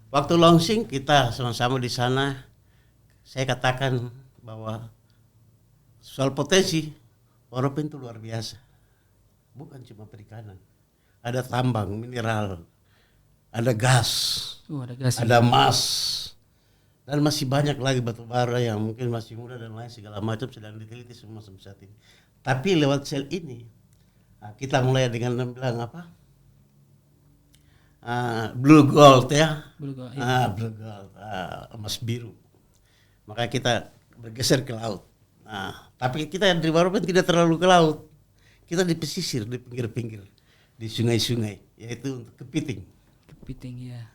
Waktu launching kita sama-sama di sana, saya katakan bahwa soal potensi Waropen itu luar biasa. Bukan cuma perikanan, ada tambang, mineral, ada gas, Ada gas. ada emas, dan masih banyak lagi batu bara yang mungkin masih muda dan lain segala macam sedang diteliti semua sampai saat ini. Tapi lewat sel ini kita mulai dengan bilang apa? Blue gold ya, Blue gold, blue gold, emas biru. Maka kita bergeser ke laut. Tapi kita di Waropen tidak terlalu ke laut. Kita di pesisir, di pinggir-pinggir, di sungai-sungai, yaitu untuk kepiting. Kepiting ya.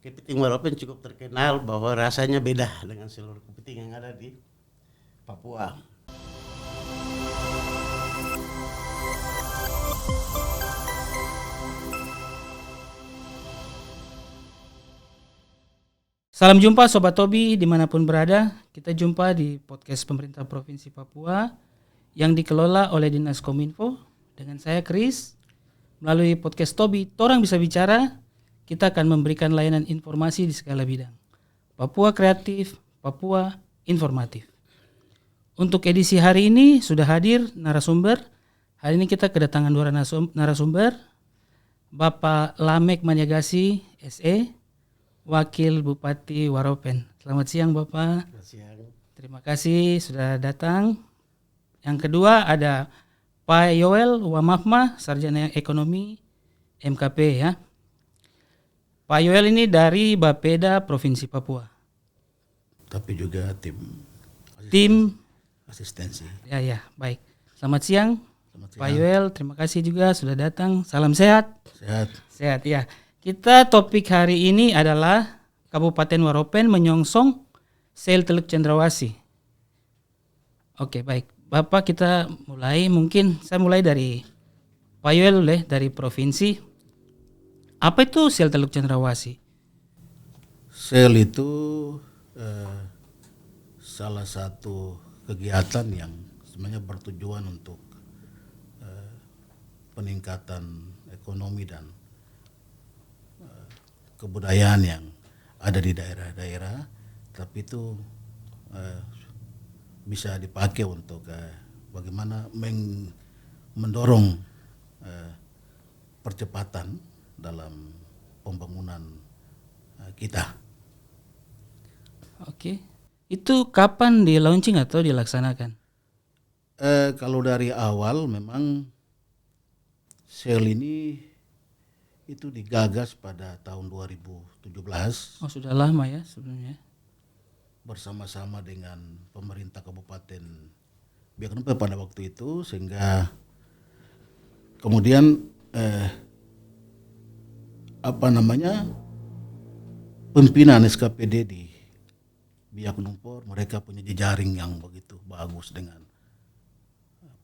Kepiting Waropen cukup terkenal bahwa rasanya beda dengan seluruh kepiting yang ada di Papua. Salam jumpa Sobat Tobi dimanapun berada. Kita jumpa di podcast pemerintah Provinsi Papua yang dikelola oleh Dinas Kominfo. Dengan saya Chris. Melalui podcast Tobi, Torang Bisa Bicara, kita akan memberikan layanan informasi di segala bidang. Papua kreatif, Papua informatif. Untuk edisi hari ini sudah hadir narasumber. Hari ini kita kedatangan dua narasumber. Bapak Lamek Maniagasi, SE, Wakil Bupati Waropen. Selamat siang Bapak. Selamat siang. Terima kasih sudah datang. Yang kedua ada Pak Yoel Wamahma, Sarjana Ekonomi MKP ya. Pak Yoel ini dari Bapeda Provinsi Papua. Tapi juga Tim asistensi. Ya, baik. Selamat siang. Selamat siang. Pak Yoel, terima kasih juga sudah datang. Salam sehat. Sehat ya. Kita topik hari ini adalah Kabupaten Waropen menyongsong sel Teluk Cendrawasih. Oke, baik. Bapak kita mulai, mungkin saya mulai dari Pak Yoel dari provinsi. Apa itu sel Teluk Cendrawasih? Sel itu salah satu kegiatan yang sebenarnya bertujuan untuk peningkatan ekonomi dan kebudayaan yang ada di daerah-daerah, tapi itu bisa dipakai untuk bagaimana mendorong percepatan dalam pembangunan kita. Oke, itu kapan di launching atau dilaksanakan? Kalau dari awal memang sel ini itu digagas pada tahun 2017. Oh, sudah lama ya sebelumnya. Bersama-sama dengan pemerintah Kabupaten Biak Numfor pada waktu itu, sehingga kemudian pimpinan SKPD di Biak Numfor mereka punya jejaring yang begitu bagus dengan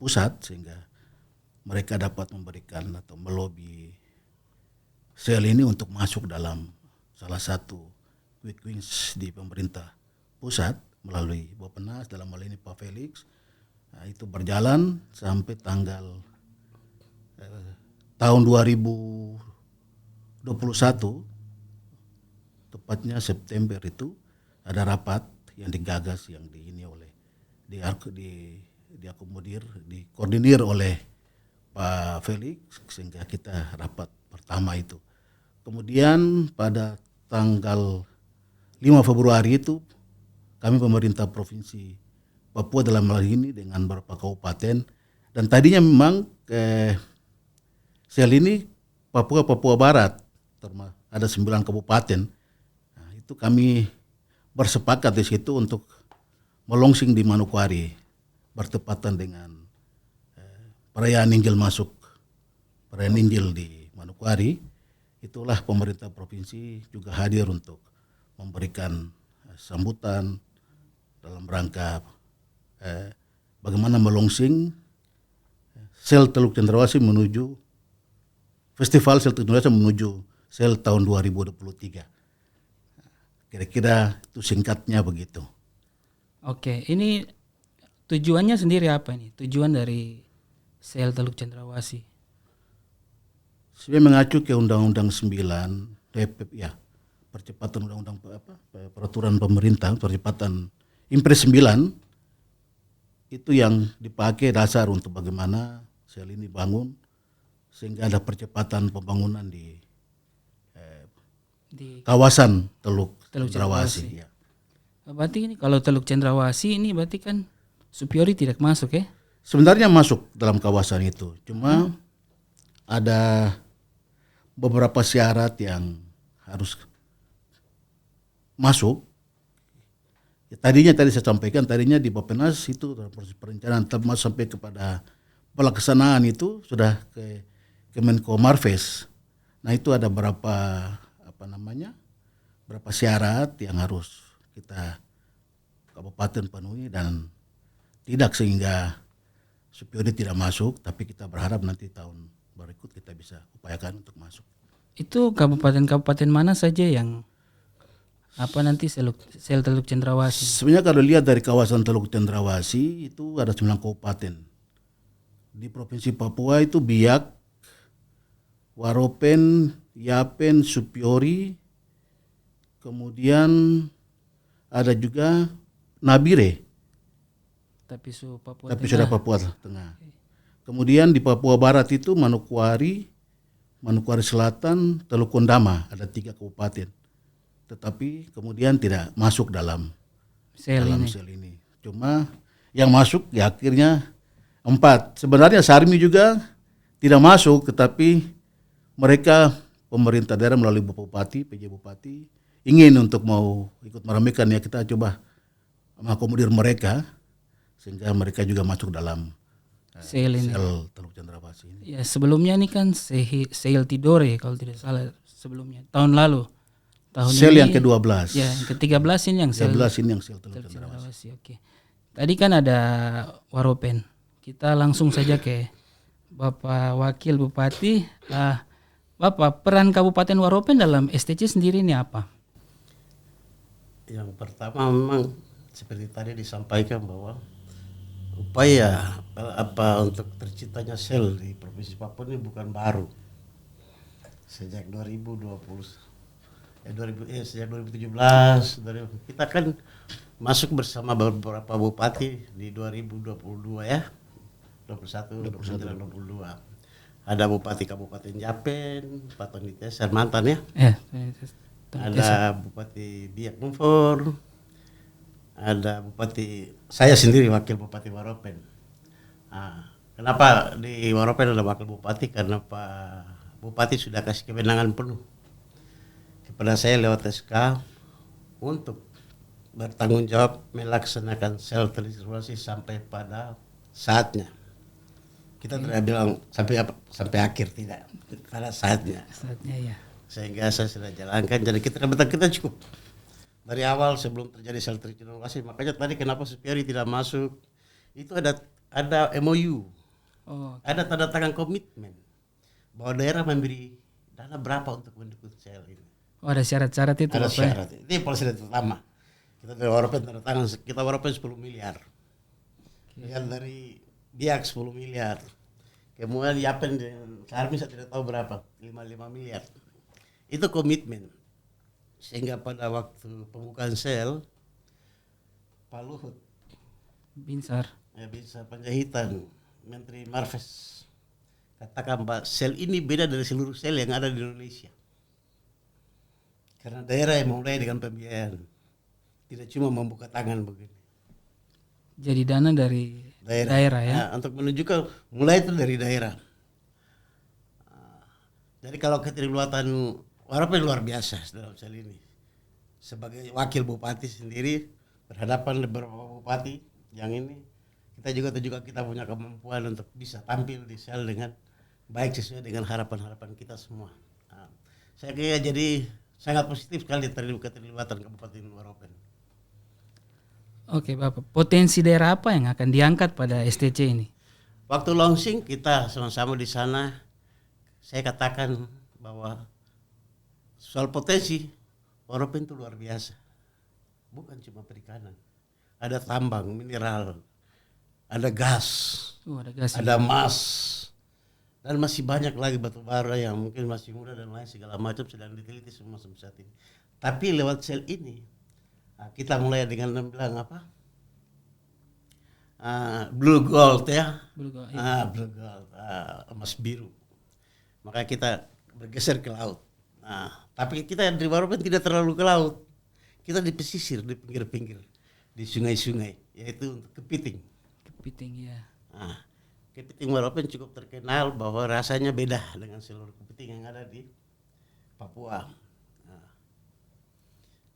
pusat, sehingga mereka dapat memberikan atau melobi sel ini untuk masuk dalam salah satu quick wins di pemerintah pusat melalui Bappenas, dalam hal ini Pak Felix. Nah, itu berjalan sampai tanggal tahun 2021, tepatnya September itu ada rapat yang digagas, yang dikoordinir oleh Pak Felix, sehingga kita rapat pertama itu. Kemudian pada tanggal 5 Februari itu kami pemerintah Provinsi Papua dalam hal ini dengan beberapa kabupaten, dan tadinya memang sel ini Papua Barat, ada 9 kabupaten. Nah, itu kami bersepakat di situ untuk melongsing di Manokwari bertepatan dengan perayaan Injil di Manokwari. Itulah pemerintah provinsi juga hadir untuk memberikan sambutan dalam rangka bagaimana melongsing sel Teluk Cendrawasih menuju Festival Sel Teluk Cendrawasih menuju sel tahun 2023. Kira-kira itu singkatnya begitu. Oke, ini tujuannya sendiri apa ini? Tujuan dari sel Teluk Cendrawasih? Saya mengacu ke Undang-Undang 9 DPP ya, percepatan undang-undang peraturan pemerintah, percepatan Impres 9 itu yang dipakai dasar untuk bagaimana sel ini bangun sehingga ada percepatan pembangunan di kawasan Teluk Cendrawasih. Ya. Berarti ini kalau Teluk Cendrawasih ini berarti kan Supiori tidak masuk ya? Sebenarnya masuk dalam kawasan itu, cuma ada beberapa syarat yang harus masuk. Ya, tadi saya sampaikan, tadinya di Bappenas itu dalam proses perencanaan sampai kepada pelaksanaan itu sudah ke Kemenko Marves. Nah itu ada berapa syarat yang harus kita kabupaten penuhi dan tidak sehingga Supiori tidak masuk, tapi kita berharap nanti tahun berikut kita bisa upayakan untuk masuk. Itu kabupaten-kabupaten mana saja yang nanti sel Teluk Cendrawasih? Sebenarnya kalau lihat dari kawasan Teluk Cendrawasih itu ada 9 kabupaten. Di Provinsi Papua itu Biak, Waropen, Yapen, Supiori, kemudian ada juga Nabire. Tapi sudah Papua Tengah. Kemudian di Papua Barat itu Manokwari Selatan, Teluk Kondama, ada 3 kabupaten. Tetapi kemudian tidak masuk dalam sel ini. Cuma yang masuk ya akhirnya 4. Sebenarnya Sarmi juga tidak masuk, tetapi mereka pemerintah daerah melalui Bupati, PJ Bupati ingin untuk mau ikut meramaikan, ya kita coba mengakomodir mereka sehingga mereka juga masuk dalam sel Teluk Cendrawasih ini. Ya sebelumnya ini kan sel Tidore kalau tidak salah sebelumnya tahun lalu. Tahun sel ini, yang ke-12. Ya, yang ke-13 ini yang sel. 13 ini yang sel Teluk Cendrawasih. Oke. Tadi kan ada Waropen. Kita langsung saja ke Bapak Wakil Bupati. Bapak, peran Kabupaten Waropen dalam STC sendiri ini apa? Yang pertama memang seperti tadi disampaikan bahwa upaya untuk terciptanya sel di Provinsi Papua ini bukan baru. Sejak 2017 kita kan masuk bersama beberapa bupati di 2022 ya. 21, 22. Ada Bupati Kabupaten Yapen, Pak Tony Teser mantan ya. Ada Bupati Biak Numfor, ada Bupati, saya sendiri Wakil Bupati Waropen. Kenapa di Waropen ada Wakil Bupati? Karena Pak Bupati sudah kasih kewenangan penuh kepada saya lewat SK untuk bertanggung jawab melaksanakan sel Cendrawasih sampai pada saatnya. Kita tidak bilang sampai akhir, tidak, pada saatnya. Saatnya ya. Sehingga saya sudah jalankan, jadi kita cukup dari awal sebelum terjadi sel Cendrawasih. Makanya tadi kenapa Supiori tidak masuk, itu ada MOU, ada tanda tangan komitmen bahwa daerah memberi dana berapa untuk mendukung sel ini. Ada syarat-syarat itu. Ada syarat. Ini polisi pertama. Kita dari Waropen tanda tangan, kita Waropen 10 miliar. Yang dari Biak 10 miliar. Kemudian Yapen dan Sarmi saya tidak tahu berapa, 5 miliar. Itu komitmen. Sehingga pada waktu pembukaan sel, Pak Luhut Binsar Panjaitan, Menteri Marves, katakan Pak, sel ini beda dari seluruh sel yang ada di Indonesia. Karena daerah yang mulai dengan pembiayaan, tidak cuma membuka tangan begini. Jadi dana dari daerah ya. Untuk menunjukkan mulai itu dari daerah. Jadi kalau keterlibatan Waropen luar biasa dalam sel ini. Sebagai wakil bupati sendiri berhadapan beberapa bupati yang ini, kita juga tunjukkan kita punya kemampuan untuk bisa tampil di sel dengan baik sesuai dengan harapan-harapan kita semua. Saya kira jadi sangat positif sekali keterlibatan Kabupaten Waropen. Oke Bapak, potensi daerah apa yang akan diangkat pada STC ini? Waktu launching kita sama-sama di sana, saya katakan bahwa soal potensi Waropen itu luar biasa. Bukan cuma perikanan, ada tambang, mineral, ada gas, ada emas, dan masih banyak lagi batu bara yang mungkin masih muda dan lain segala macam sedang diteliti semua sampai saat ini. Tapi lewat sel ini kita mulai dengan bilang apa? Blue gold ya. Blue gold, Blue gold, emas biru. Maka kita bergeser ke laut. Tapi kita di Waropen tidak terlalu ke laut. Kita di pesisir, di pinggir-pinggir, di sungai-sungai, yaitu untuk kepiting. Kepiting ya. Kepiting Waropen cukup terkenal bahwa rasanya beda dengan seluruh kepiting yang ada di Papua.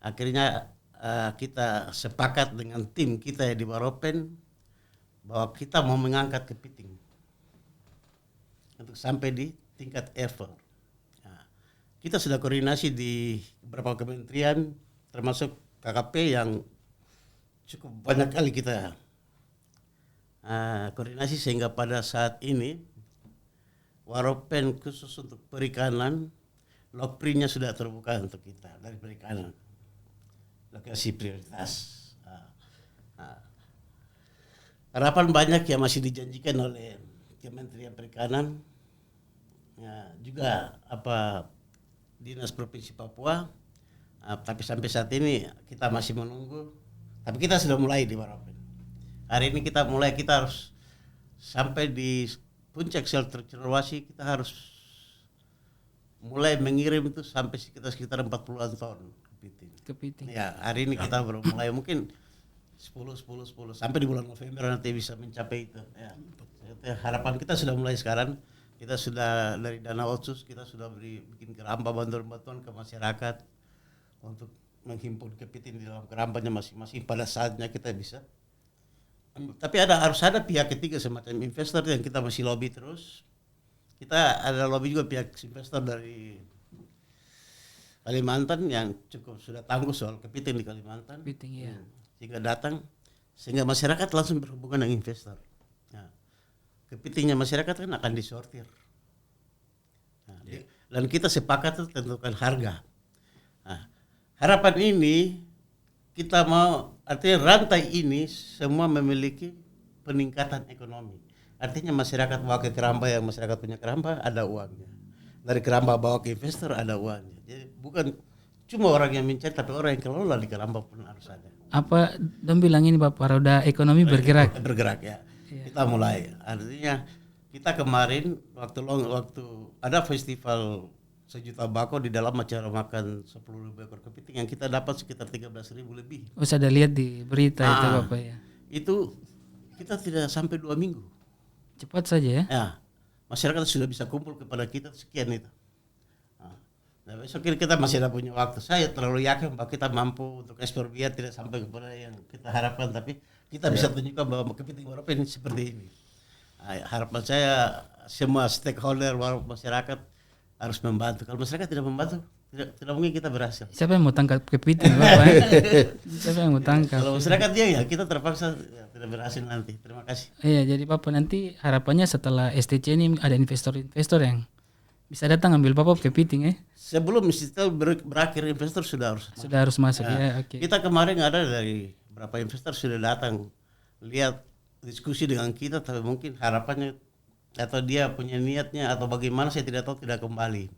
Akhirnya kita sepakat dengan tim kita di Waropen bahwa kita mau mengangkat kepiting untuk sampai di tingkat level. Kita sudah koordinasi di beberapa kementerian termasuk KKP yang cukup banyak kali kita koordinasi sehingga pada saat ini Waropen khusus untuk perikanan lokprinya sudah terbuka untuk kita dari perikanan lokasi prioritas. Harapan banyak yang masih dijanjikan oleh Kementerian Perikanan, juga Dinas Provinsi Papua, tapi sampai saat ini kita masih menunggu. Tapi kita sudah mulai di Waropen. Hari ini kita harus sampai di puncak sel tercerwasi, kita harus mulai mengirim itu sampai sekitar 40-an ton kepiting. Ya, hari ini kita baru mulai mungkin 10 sampai di bulan November nanti bisa mencapai itu. Ya. Harapan kita sudah mulai sekarang. Kita sudah dari dana otsus kita sudah bikin keramba bantuan-bantuan ke masyarakat untuk menghimpun kepiting di dalam kerambanya masing-masing pada saatnya kita bisa. Tapi harus ada pihak ketiga semacam investor yang kita masih lobby terus. Kita ada lobby juga pihak investor dari Kalimantan yang cukup sudah tangguh soal kepiting di Kalimantan. Kepiting ya. Sehingga datang sehingga masyarakat langsung berhubungan dengan investor. Kepitingnya masyarakat kan akan disortir. Dan kita sepakat tentukan harga. Harapan ini kita mau artinya rantai ini semua memiliki peningkatan ekonomi. Artinya masyarakat bawa ke keramba yang masyarakat punya keramba ada uangnya. Dari keramba bawa ke investor ada uangnya. Jadi bukan cuma orang yang mencari tapi orang yang kelola di keramba pun harus ada. Apa dong bilang ini Bapak, roda ekonomi bergerak? Bergerak ya. Kita mulai. Artinya kita kemarin waktu ada festival sejuta bako di dalam acara makan 10.000 ekor kepiting yang kita dapat sekitar 13.000 lebih. Oh, saya ada lihat di berita itu Bapak ya. Itu kita tidak sampai 2 minggu. Cepat saja ya. Ya. Masyarakat sudah bisa kumpul kepada kita sekian itu. Nah, besok kita masih ada punya waktu. Saya terlalu yakin bahwa kita mampu untuk ekspor biar tidak sampai kepada yang kita harapkan, tapi kita bisa tunjukkan bahwa kepiting Waropen seperti ini. Harapan saya semua stakeholder masyarakat harus membantu. Kalau masyarakat tidak membantu, tidak mungkin kita berhasil. Siapa yang mau tangkap kepiting Bapak? Siapa yang mau tangkap? Kalau masyarakat dia ya kita terpaksa tidak berhasil nanti. Terima kasih. Iya, jadi Bapak nanti harapannya setelah STC ini ada investor-investor yang bisa datang ambil Bapak kepiting ya? Sebelum istilah berakhir investor sudah harus masuk ya. Oke. Kita kemarin ada dari beberapa investor sudah datang lihat diskusi dengan kita, tapi mungkin harapannya atau dia punya niatnya atau bagaimana saya tidak tahu tidak kembali.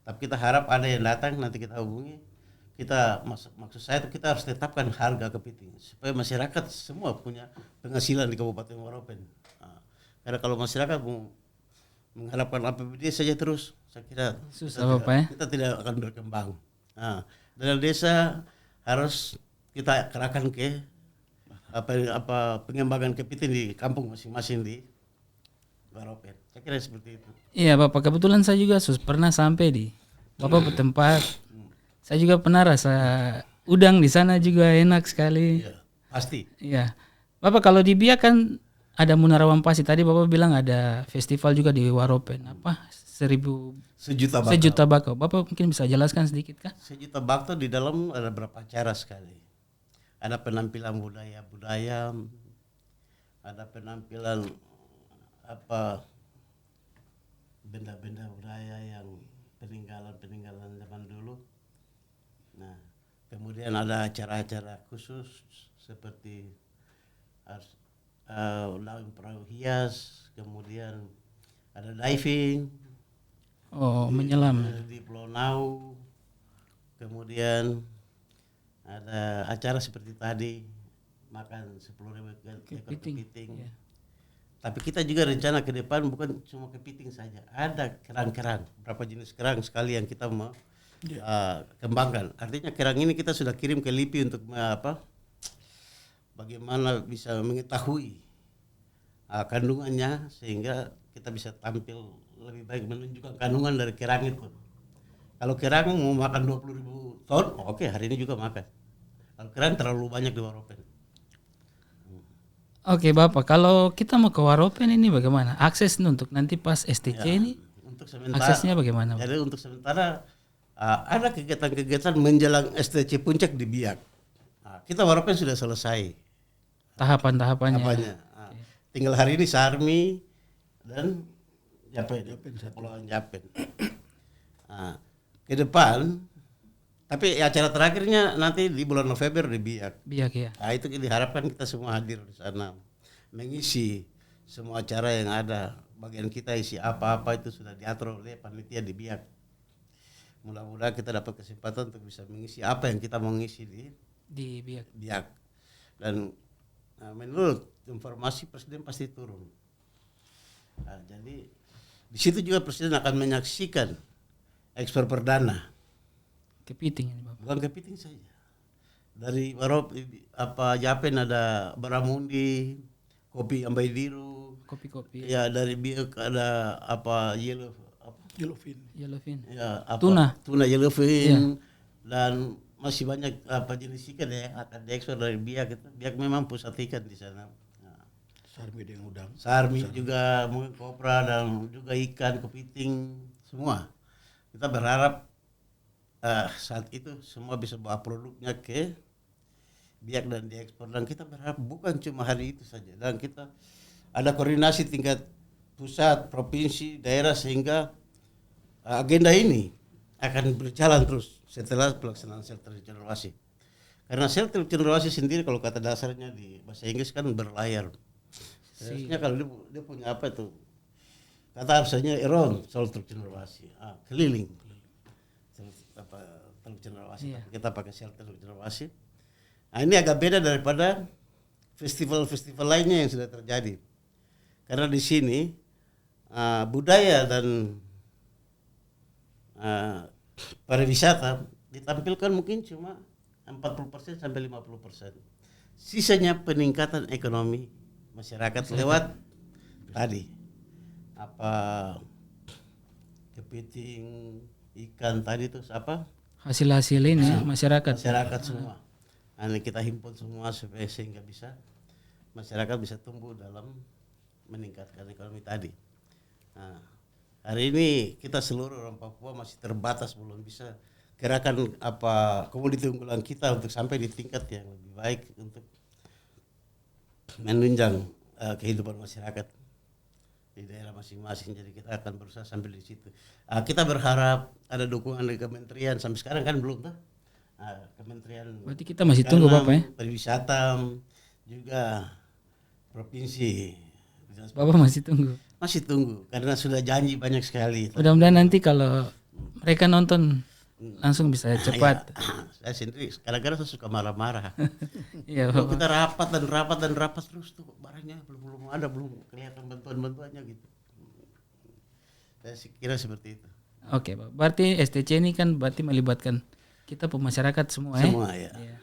Tapi kita harap ada yang datang nanti kita hubungi. Maksud saya itu kita harus tetapkan harga kepiting supaya masyarakat semua punya penghasilan di Kabupaten Waropen. Karena kalau masyarakat mengharapkan APBD saja terus, saya kira susah kita tidak akan berkembang. Dana desa harus kita kerahkan ke pengembangan kepiting di kampung masing-masing di Waropen. Saya kira seperti itu. Iya Bapak, kebetulan saya juga pernah sampai di Bapak bertempat. Saya juga pernah rasa udang di sana juga enak sekali. Iya, pasti. Iya. Bapak kalau di Biak kan ada Munara Wampasi, tadi Bapak bilang ada festival juga di Waropen. Apa? Sejuta bako. Bapak mungkin bisa jelaskan sedikit kah? Sejuta bako di dalam ada berapa acara sekali. Ada penampilan budaya, ada penampilan benda-benda budaya yang peninggalan zaman dulu. Nah, kemudian ada acara-acara khusus seperti laut perahu hias, kemudian ada diving. Oh, menyelam Di Pulau Nau. kemudian ada acara seperti tadi makan 10.000 ekor kepiting. Ya. Tapi kita juga rencana ke depan bukan cuma kepiting saja, ada kerang-kerang, berapa jenis kerang sekali yang kita mau kembangkan. Artinya kerang ini kita sudah kirim ke LIPI untuk bagaimana bisa mengetahui kandungannya sehingga kita bisa tampil lebih baik menunjukkan kandungan dari kerang itu. Kalau kerang mau makan 20.000 ton, oke, hari ini juga makan. Kalau kerang terlalu banyak di Waropen. Oke Bapak, kalau kita mau ke Waropen ini bagaimana? Akses untuk nanti pas STC ini Untuk sementara, aksesnya bagaimana? jadi untuk sementara ada kegiatan-kegiatan menjelang STC Puncak di Biak. Kita Waropen sudah selesai Tahapan-tahapannya. apanya. Tinggal hari ini Sarmi dan Japen, Pulauan Japen. Ke depan, tapi acara terakhirnya nanti di bulan November di Biak. Biak ya. Itu diharapkan kita semua hadir di sana, mengisi semua acara yang ada. Bagian kita isi apa-apa itu sudah diatur oleh panitia di Biak. Mudah-mudahan kita dapat kesempatan untuk bisa mengisi apa yang kita mau ngisi Di Biak. Biak. Dan menurut informasi Presiden pasti turun. Jadi di situ juga Presiden akan menyaksikan ekspor perdana. Kepiting ini Bapak. Bukan kepiting saja. Dari Japen ada baramundi, kopi ambaidiru. Kopi-kopi. Ya dari Biak ada Yellowfin. ya tuna yellowfin dan masih banyak jenis ikan yang akan diekspor dari Biak itu. Biak memang pusat ikan di sana. Sarmi dengan udang. Sarmi juga mungkin kopra dan juga ikan, kepiting semua. Kita berharap saat itu semua bisa bawa produknya ke Biak dan diekspor, dan kita berharap bukan cuma hari itu saja, dan kita ada koordinasi tingkat pusat, provinsi, daerah sehingga agenda ini akan berjalan terus setelah pelaksanaan shelter regenerasi. Karena shelter regenerasi sendiri kalau kata dasarnya di bahasa Inggris kan berlayar. Sebenarnya kalau dia punya apa itu? Kata harusnya around shelter regenerasi, keliling. Regenerasi. Iya. Kita pakai shelter regenerasi. Ini agak beda daripada festival-festival lainnya yang sudah terjadi. Karena di sini budaya dan pariwisata ditampilkan mungkin cuma 40% sampai 50%. Sisanya peningkatan ekonomi masyarakat lewat tadi kepiting, ikan tadi itu Hasil-hasil ini masyarakat semua. Ini kita himpun semua sehingga bisa masyarakat bisa tumbuh dalam meningkatkan ekonomi tadi. Hari ini kita seluruh orang Papua masih terbatas, belum bisa gerakan komoditi unggulan kita untuk sampai di tingkat yang lebih baik untuk menunjang kehidupan masyarakat di daerah masing-masing. Jadi kita akan berusaha sampai di situ. Kita berharap ada dukungan dari kementerian, sampai sekarang kan belum tuh. Kementerian. Berarti kita masih tunggu Bapak ya? Pariwisata juga provinsi. Bapak masih tunggu. Masih tunggu karena sudah janji banyak sekali. Mudah-mudahan nanti kalau mereka nonton langsung bisa cepat. Saya sendiri kadang-kadang saya suka marah-marah. Iya Kalau Bapak. kita rapat terus tuh barangnya belum ada, belum kelihatan bantuan-bantuannya gitu. Saya kira seperti itu. Oke Pak. Berarti STC ini kan berarti melibatkan kita masyarakat semua ya. Semua ya. Iya.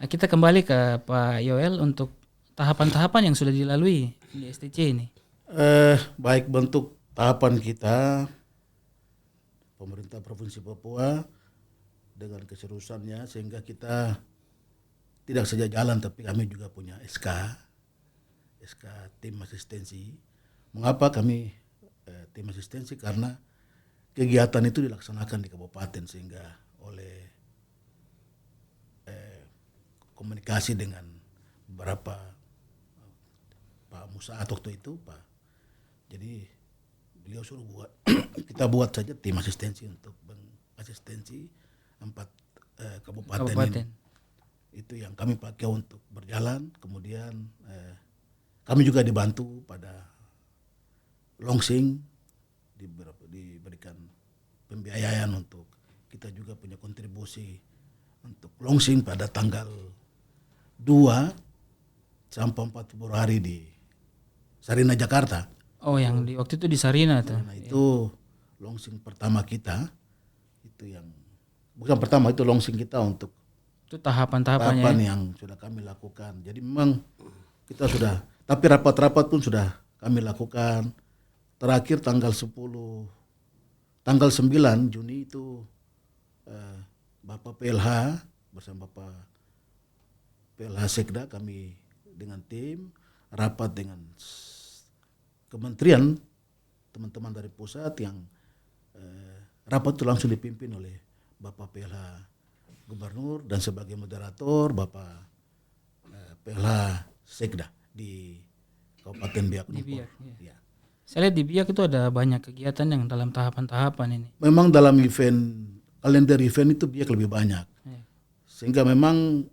Nah, kita kembali ke Pak Yoel untuk tahapan-tahapan yang sudah dilalui di STC ini. Baik bentuk tahapan kita pemerintah Provinsi Papua dengan keseriusannya sehingga kita tidak saja jalan tapi kami juga punya SK tim asistensi. Mengapa kami tim asistensi? Karena kegiatan itu dilaksanakan di kabupaten sehingga oleh komunikasi dengan beberapa Pak Musa waktu itu jadi beliau suruh kita buat saja tim asistensi untuk asistensi 4 kabupaten ini. Itu yang kami pakai untuk berjalan. Kemudian kami juga dibantu pada launching, diberikan pembiayaan untuk kita juga punya kontribusi untuk launching pada tanggal 2 sampai 4 Februari di Sarina, Jakarta. Oh, yang di waktu itu di Sarina tuh. Nah, itu launching pertama kita. Itu yang bukan pertama, itu launching kita untuk Itu tahapan-tahapannya. tahapan yang sudah kami lakukan. Jadi memang kita sudah, tapi rapat-rapat pun sudah kami lakukan. Terakhir tanggal 9 Juni itu Bapak PLH bersama Bapak PLH Sekda, kami dengan tim rapat dengan kementerian, teman-teman dari pusat yang rapat itu langsung dipimpin oleh Bapak PLH Gubernur dan sebagai moderator Bapak PLH Sekda di Kabupaten Biak Di Numfor. Biak, Ya. Saya lihat di Biak itu ada banyak kegiatan yang dalam tahapan-tahapan ini. Memang dalam kalender event itu Biak lebih banyak. Ya. Sehingga memang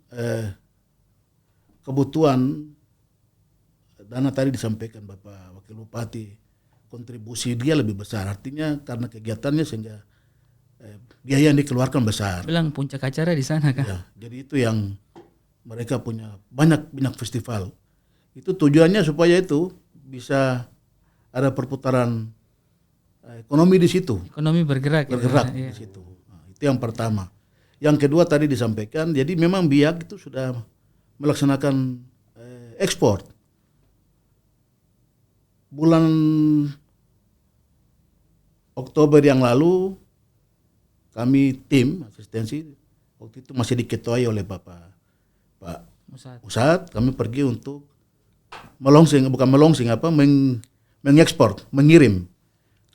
kebutuhan dana tadi disampaikan Bapak Wakil Bupati, kontribusi dia lebih besar. Artinya karena kegiatannya sehingga biaya yang dikeluarkan besar. Bilang puncak acara di sana kan. Ya, jadi itu yang mereka punya banyak festival. Itu tujuannya supaya itu bisa ada perputaran ekonomi di situ. Ekonomi bergerak. Bergerak Ya. di situ. Nah, itu yang pertama. Yang kedua tadi disampaikan, jadi memang Biak itu sudah melaksanakan ekspor. Bulan Oktober yang lalu kami tim asistensi waktu itu masih diketuai oleh Pak Musat. Pusat, kami pergi untuk mengekspor, mengirim.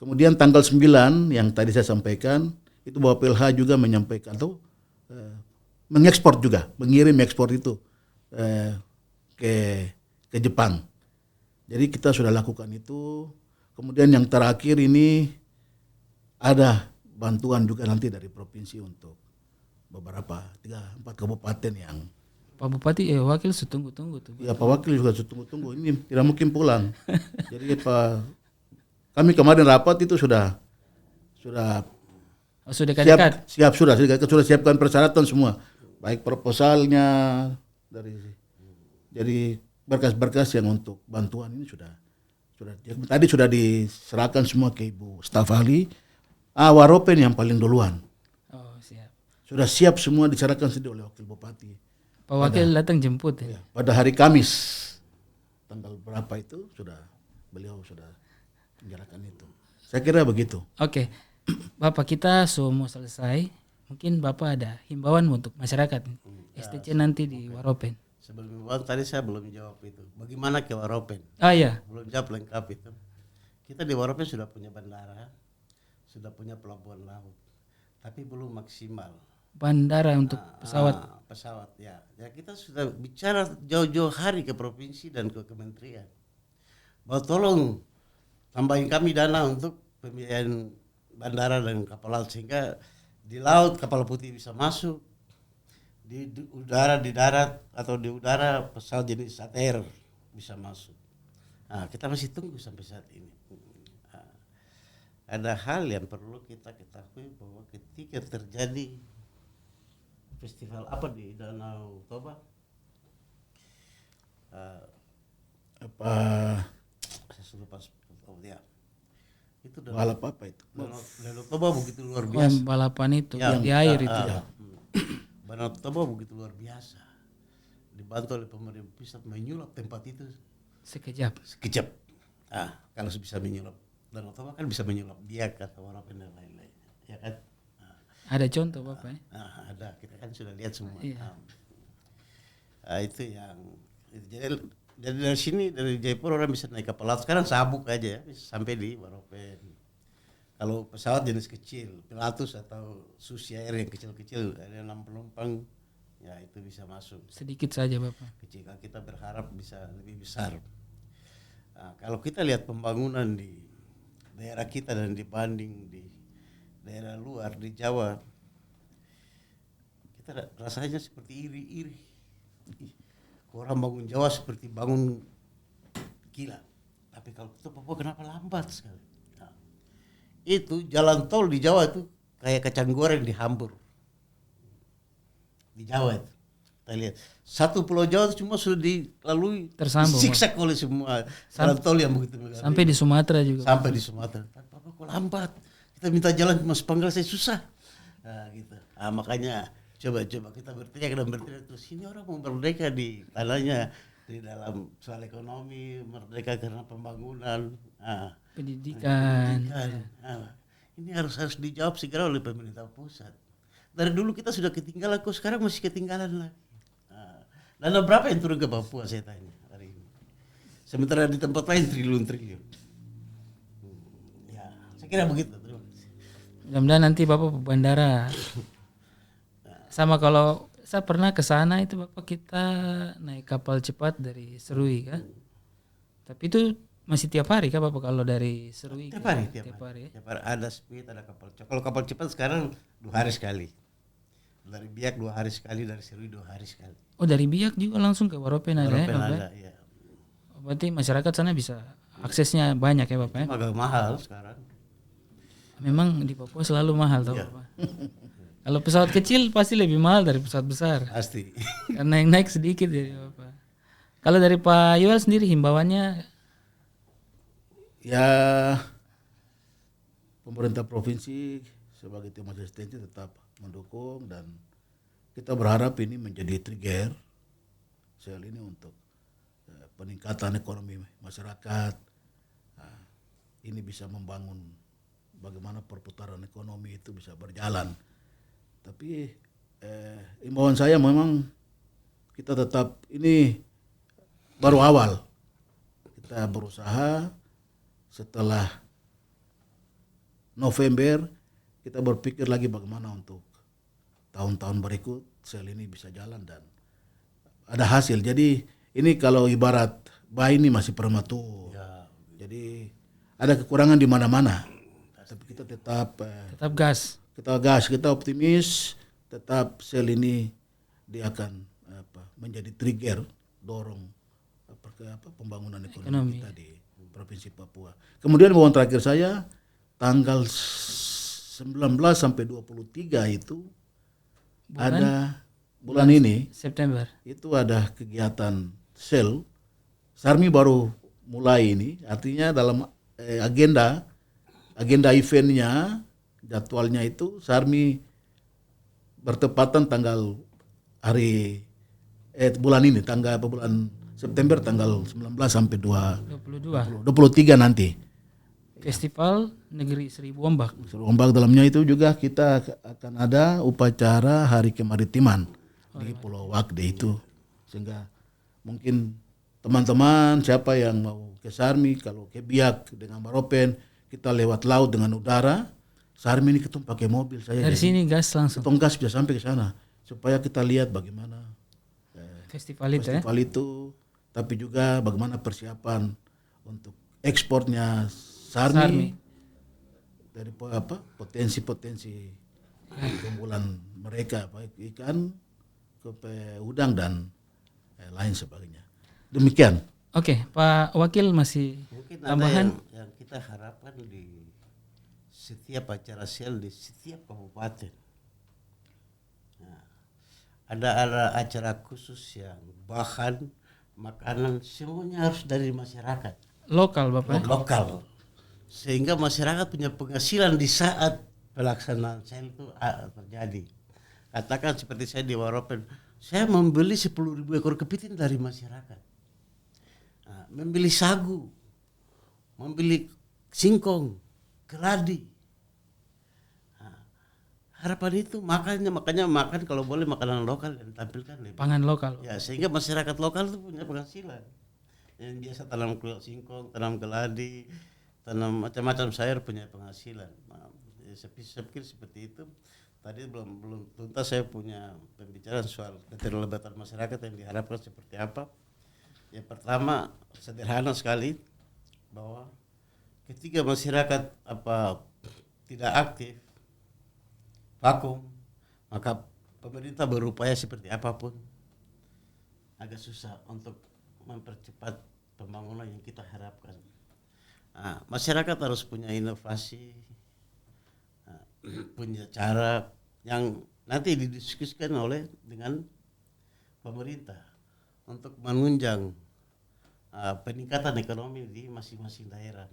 Kemudian tanggal 9 yang tadi saya sampaikan, itu Bapak PLH juga menyampaikan atau mengekspor juga, mengirim ekspor itu ke Jepang. Jadi kita sudah lakukan itu. Kemudian yang terakhir ini ada bantuan juga nanti dari provinsi untuk beberapa 3-4 kabupaten yang Pak Bupati wakil setunggu-tunggu tuh. ya Pak Wakil juga tunggu-tunggu ini tidak mungkin pulang. Jadi kami kemarin rapat itu sudah Oh, sudah dekat. sudah siapkan persyaratan semua, baik proposalnya dari berkas-berkas yang untuk bantuan ini sudah tadi sudah diserahkan semua ke Ibu staf ahli. Waropen yang paling duluan Oh, siap. sudah siap semua diserahkan sendiri oleh Wakil Bupati. Pak Wakil datang jemput ya. Pada hari Kamis tanggal berapa itu beliau sudah menjalankan itu. Saya kira begitu. Oke. Bapak, kita semua selesai. Mungkin Bapak ada himbauan untuk masyarakat STC nanti di Waropen. Sebelum tadi saya belum jawab itu. Bagaimana ke Waropen? Iya. Belum jawab lengkap itu. Kita di Waropen sudah punya bandara, sudah punya pelabuhan laut, tapi belum maksimal. Bandara untuk pesawat. Pesawat ya. Ya kita sudah bicara jauh-jauh hari ke provinsi dan ke kementerian. Bahwa tolong tambahin kami dana untuk pembiayaan bandara dan kapal laut sehingga di laut kapal putih bisa masuk, di udara di darat atau di udara pesawat jenis ATR bisa masuk. Nah, kita masih tunggu sampai saat ini. Ada hal yang perlu kita ketahui bahwa ketika terjadi festival apa di Danau Toba, saya sudah pas ya itu Balap apa itu? Danau Toba begitu luar Oh, biasa. balapan itu Ya, di air itu. Danau Toba begitu luar biasa, dibantu oleh pemerintah pusat menyulap tempat itu Sekejap. sekejap. Kalau bisa menyulap Danau Toba kan bisa menyulap Biak atau Waropen dan lain-lain, ya kan? Ada contoh Bapak ya? Ada, kita kan sudah lihat semua. Iya. Itu yang jadi dari sini dari Jaipur orang bisa naik kapal laut sekarang sabuk aja ya, bisa sampai di Waropen. Kalau pesawat jenis kecil, Pilatus atau Susi Air yang kecil-kecil ada 6 penumpang, ya itu bisa masuk. Sedikit saja Bapak. Kecil, kita berharap bisa lebih besar. Kalau kita lihat pembangunan di daerah kita dan dibanding di daerah luar di Jawa, kita rasanya seperti iri-iri. Orang bangun Jawa seperti bangun gila. Tapi kalau kita Papua kenapa lambat sekali? Itu jalan tol di Jawa itu kayak kacang goreng dihambur di Jawa itu. Kita lihat satu pulau Jawa itu cuma sudah dilalui Tersambung, siksak oleh semua jalan tol yang begitu sampai di Sumatera juga. sampai di Sumatera. Bapak kok lambat? Kita minta jalan cuma sepenggal saya susah. Nah, gitu. Makanya coba kita berteriak terus ini orang mau merdeka di tanahnya di dalam soal ekonomi, merdeka karena pembangunan, Pendidikan. ini harus dijawab segera oleh pemerintah pusat. Dari dulu kita sudah ketinggalan, kok sekarang masih ketinggalan lagi. Dana berapa yang turun ke Papua saya tanya hari ini? Sementara di tempat lain triliun-triliun. Ya, saya kira begitu. Terima kasih. Mudah-mudahan nanti Bapak ke bandara. Sama kalau saya pernah ke sana itu Bapak kita naik kapal cepat dari Serui kan. Tapi itu masih tiap hari kan Bapak kalau dari Serui? Tiap hari. Ada speed, ada kapal cepat. Kalau kapal cepat sekarang 2 hari sekali. Dari Biak 2 hari sekali, dari Serui 2 hari sekali. Oh dari Biak juga langsung ke Waropen ada ya Bapak? Ada, ya. Berarti masyarakat sana bisa aksesnya banyak ya Bapak ya? Agak mahal sekarang. Memang di Papua selalu mahal tau Iya. Bapak. Kalau pesawat kecil pasti lebih mahal dari pesawat besar. Pasti. Karena yang naik sedikit ya Bapak. Kalau dari Pak Yuel sendiri himbauannya? Ya, pemerintah provinsi sebagai tim asistensi tetap mendukung dan kita berharap ini menjadi trigger sel ini untuk peningkatan ekonomi masyarakat. Ini bisa membangun bagaimana perputaran ekonomi itu bisa berjalan. Tapi imbauan saya memang kita tetap, ini baru awal. Kita berusaha setelah November kita berpikir lagi bagaimana untuk tahun-tahun berikut sel ini bisa jalan dan ada hasil. Jadi ini kalau ibarat bayi ini masih prematur. Ya. Jadi ada kekurangan di mana-mana. Tapi kita tetap gas. Kita optimis, tetap sel ini dia akan menjadi trigger dorong pembangunan ekonomi kita di Provinsi Papua. Kemudian imbauan terakhir saya tanggal 19 sampai 23 itu ada bulan ini September. itu ada kegiatan sel. Sarmi baru mulai ini, artinya dalam agenda eventnya, jadwalnya itu Sarmi bertepatan tanggal bulan ini, bulan September tanggal 19 sampai 23 nanti. Festival Negeri Seribu Ombak. Ombak dalamnya itu juga kita akan ada upacara Hari Kemaritiman di Pulau Wakde itu. Sehingga mungkin teman-teman siapa yang mau ke Sarmi, kalau ke Biak dengan Waropen, kita lewat laut dengan udara. Sarmi ini kita pakai mobil saya. Dari sini gas langsung. Kita gas bisa sampai ke sana supaya kita lihat bagaimana festival itu, tapi juga bagaimana persiapan untuk ekspornya Sarmi. Dari potensi-potensi keunggulan mereka baik ikan, udang dan lain sebagainya. Demikian. Oke, Pak Wakil masih Mungkin tambahan? ada yang kita harapkan di setiap acara sel di setiap kabupaten. Nah, ada acara khusus yang bahan makanan semuanya harus dari masyarakat. Lokal Bapak? Lokal. Sehingga masyarakat punya penghasilan di saat pelaksanaan sel itu terjadi. Katakan seperti saya di Waropen, saya membeli 10.000 ekor kepiting dari masyarakat. Nah, membeli sagu, membeli singkong, keladi. Nah, harapan itu makanya makan kalau boleh makanan lokal dan tampilkan lebih. Pangan lokal. Ya, sehingga masyarakat lokal itu punya penghasilan. Yang biasa tanam singkong, tanam keladi, tanam macam-macam sayur punya penghasilan. Nah, saya pikir seperti itu. Tadi belum tuntas saya punya pembicaraan soal keterlibatan masyarakat yang diharapkan seperti apa. Yang pertama sederhana sekali bahwa ketika masyarakat tidak aktif, vakum, maka pemerintah berupaya seperti apapun agak susah untuk mempercepat pembangunan yang kita harapkan. Nah, masyarakat harus punya inovasi. Nah, punya cara yang nanti didiskusikan dengan pemerintah untuk menunjang peningkatan ekonomi di masing-masing daerah.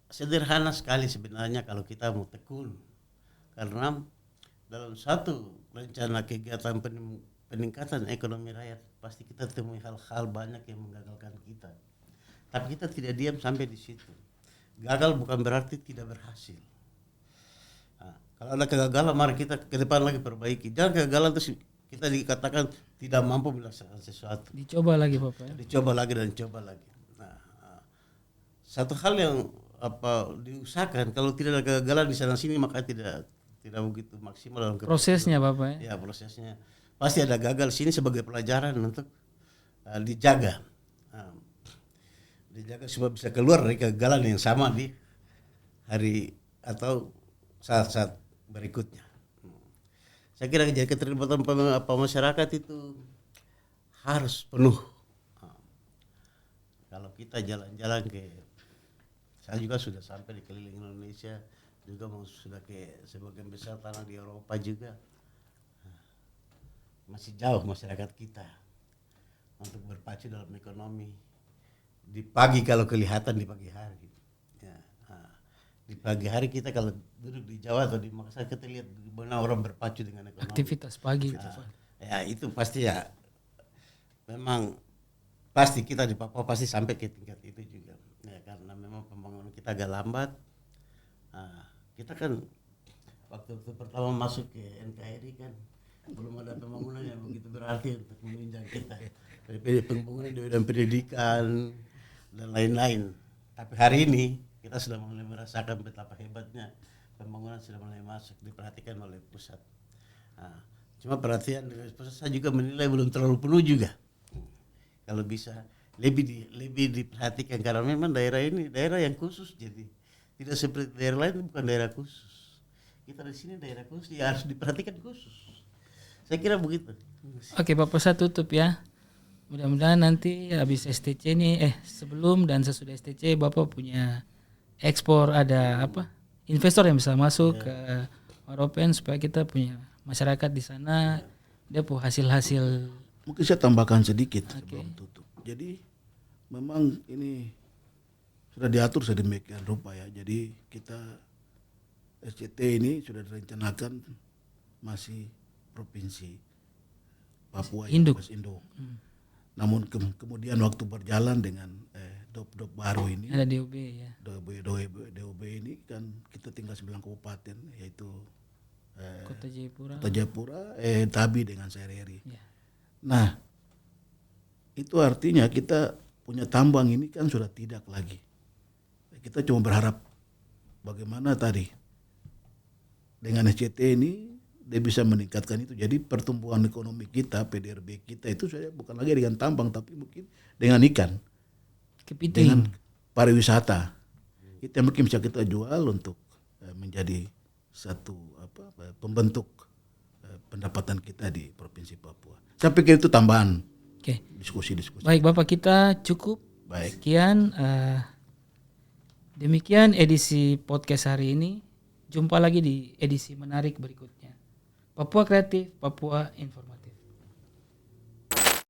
Sederhana sekali sebenarnya kalau kita mau tekun, karena dalam satu rencana kegiatan peningkatan ekonomi rakyat pasti kita temui hal-hal banyak yang menggagalkan kita. Tapi kita tidak diam sampai di situ. Gagal bukan berarti tidak berhasil. Kalau ada kegagalan, mari kita ke depan lagi perbaiki. Jangan kegagalan terus kita dikatakan tidak mampu melaksanakan sesuatu. Dicoba lagi Bapak ya? Dicoba lagi dan coba lagi. Satu hal yang diusahakan, kalau tidak ada kegagalan di sana sini maka tidak begitu maksimal dalam prosesnya Bapak ya? Ya, prosesnya pasti ada gagal sini sebagai pelajaran untuk dijaga. Dijaga supaya bisa keluar dari kegagalan yang sama di hari atau saat-saat berikutnya. Saya kira jadi keterlibatan masyarakat itu harus penuh. Kalau kita jalan-jalan saya juga sudah sampai di keliling Indonesia, juga sudah ke sebagian besar tanah di Eropa juga. Masih jauh masyarakat kita untuk berpacu dalam ekonomi. Di pagi kalau kelihatan di pagi hari. Di pagi hari kita kalau duduk di Jawa atau di Makassar kita lihat bagaimana orang berpacu dengan ekonomi. Aktivitas pagi. Ya itu pasti ya. Memang pasti kita di Papua pasti sampai ke tingkat itu juga. Ya, karena memang pembangunan kita agak lambat. Kita kan waktu pertama masuk ke NKRI kan belum ada pembangunan yang begitu berarti untuk menunjang kita. Dari pembangunan di bidang pendidikan dan lain-lain. Tapi hari ini kita sudah mulai merasakan betapa hebatnya pembangunan sudah mulai masuk, diperhatikan oleh pusat. Cuma perhatian dari pusat saya juga menilai belum terlalu penuh juga. Kalau bisa lebih diperhatikan karena memang daerah ini daerah yang khusus, jadi tidak seperti daerah lain, bukan daerah khusus. Kita di sini daerah khusus ya harus diperhatikan khusus. Saya kira begitu. Oke Bapak, saya tutup ya. Mudah-mudahan nanti habis STC ini sebelum dan sesudah STC Bapak punya ekspor, ada investor yang bisa masuk ke Maropen supaya kita punya masyarakat di sana dia punya hasil-hasil. Mungkin saya tambahkan sedikit sebelum tutup. Jadi memang ini sudah diatur sedemikian rupa ya. Jadi kita SCT ini sudah direncanakan masih provinsi Papua Induk. Namun kemudian waktu berjalan dengan DOP baru ini, ada DOB ya. DOB ini kan kita tinggal 9 kabupaten yaitu Kota Jayapura, Tabi dengan Sereri. Ya. Nah, itu artinya kita punya tambang ini kan sudah tidak lagi. Kita cuma berharap bagaimana tadi dengan SCT ini dia bisa meningkatkan itu. Jadi pertumbuhan ekonomi kita, PDRB kita itu saya bukan lagi dengan tambang tapi mungkin dengan ikan, kepiting, dengan pariwisata. Itu yang mungkin bisa kita jual untuk menjadi satu pembentuk pendapatan kita di Provinsi Papua. Saya pikir itu tambahan diskusi. Baik Bapak, kita cukup. Baik. Sekian demikian edisi podcast hari ini. Jumpa lagi di edisi menarik berikutnya. Papua Kreatif, Papua Informatif.